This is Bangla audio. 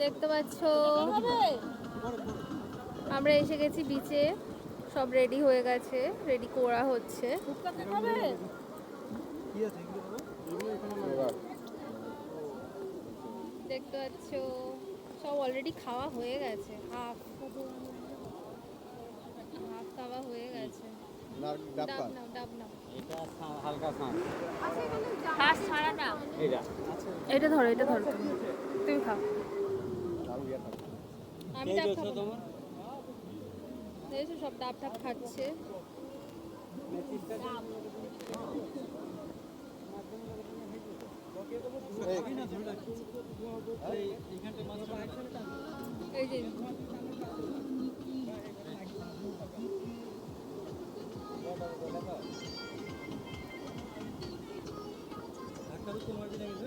দেখতে পাচ্ছ আমরা এসে গেছি বিচে, সব রেডি হয়ে গেছে, রেডি করা হচ্ছে। দেখতে পাচ্ছ সব অলরেডি খাওয়া হয়ে গেছে, হাফ খাওয়া হয়ে গেছে। ডাব নাও, ডাব নাও। এটা ধরো, এটা ধরো, তুমি খাও। আমি ডাব খাবো না। দেখছো সব ডাব টাব খাচ্ছে। এই যে